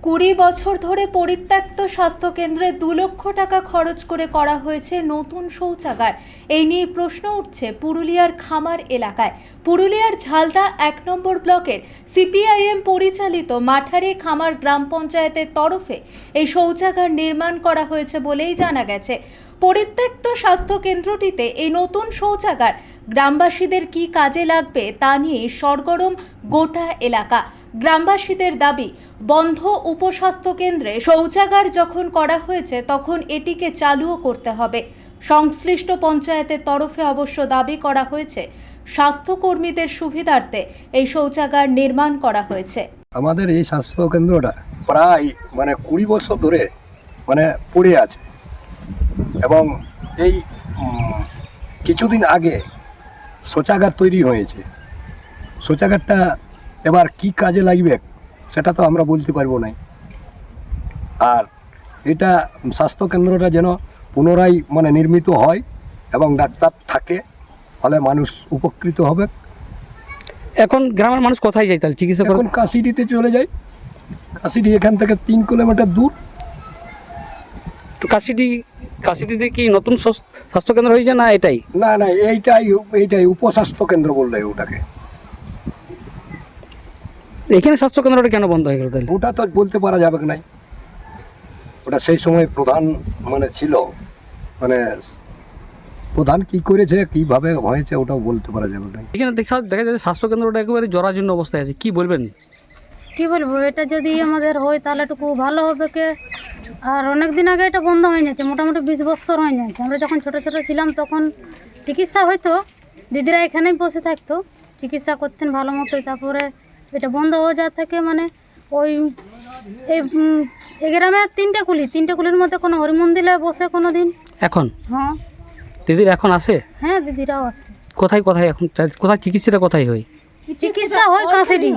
20 বছর ধরে পরিত্যক্ত স্বাস্থ্যকেন্দ্রে 2 লক্ষ টাকা খরচ করে করা হয়েছে নতুন শৌচাগার। এই নিয়ে প্রশ্ন উঠছে পুরুলিয়ার খামার এলাকায়। পুরুলিয়ার ঝালদা 1 নম্বর ব্লকের সিপিআইএম পরিচালিত মাঠারে খামার গ্রাম পঞ্চায়েতের তরফে এই শৌচাগার নির্মাণ করা হয়েছে বলেই জানা গেছে। পরিত্যক্ত স্বাস্থ্যকেন্দ্রটিতে এই নতুন শৌচাগার গ্রামবাসীদের কি কাজে লাগবে তা নিয়ে সরগরম গোটা এলাকা। গ্রামবাসীদের দাবি, বন্ধ উপস্বাস্থ্য কেন্দ্রে শৌচাগার যখন করা হয়েছে তখন এটিকে চালুও করতে হবে। সংশ্লিষ্ট পঞ্চায়েতের তরফে অবশ্য দাবি করা হয়েছে স্বাস্থ্যকর্মীদের সুবিধার্থে এই শৌচাগার নির্মাণ করা হয়েছে। আমাদের এই স্বাস্থ্য কেন্দ্রটা প্রায় 20 বছর ধরে পড়ে আছে এবং এই কিছুদিন আগে শৌচাগার তৈরি হয়েছে। শৌচাগারটা এবার কি কাজে লাগবে সেটা তো আমরা বলতে পারবো না। আর এটা স্বাস্থ্যকেন্দ্রটা যেন পুনরায় নির্মিত হয় এবং ডাক্তার থাকে, ফলে মানুষ উপকৃত হবে। এখন গ্রামের মানুষ কোথায় যায় তাহলে চিকিৎসা এখন কাশিডিতে চলে যায়। কাশিডি এখান থেকে 3 কিলোমিটার দূর। তো কাশিডিতে কি নতুন স্বাস্থ্যকেন্দ্র হয়েছে না এটাই? না, এইটাই উপস্বাস্থ্য কেন্দ্র বললে ওটাকে। এখানে স্বাস্থ্যকেন্দ্রটা কেন বন্ধ হয়ে গেল তাহলে? ওটা তো বলতে পারা যাবে না। ওটা সেই সময় প্রধান ছিল, প্রধান কি করেছে কিভাবে হয়েছে ওটাও বলতে পারা যাবে না। এখানে দেখা যাচ্ছে স্বাস্থ্যকেন্দ্রটা একেবারে জরাজীর্ণ অবস্থায় আছে, কি বলবেন? কি বলবো, এটা যদি আমাদের হয় তাহলে একটু ভালো হবে কে। আর অনেক দিন আগে এটা বন্ধ হয়ে যাচ্ছে, মোটামুটি 20 বছর হয়ে যাচ্ছে। আমরা যখন ছোট ছোট ছিলাম তখন চিকিৎসা হয়তো দিদিরা এখানেই বসে থাকতো, চিকিৎসা করতেন ভালো মতোই। তারপরে এটা বন্ধ হয়ে যাওয়া থেকে ওই এই গ্রামে 3টে কুলির মধ্যে কোনো হরিমন্দিরে বসে কোনো দিন। এখন হ্যাঁ, দিদির এখন আসে? হ্যাঁ দিদিরাও আসে। কোথায় এখন কোথায় চিকিৎসাটা কোথায় হয়? চিকিৎসা হয় কাশিডি।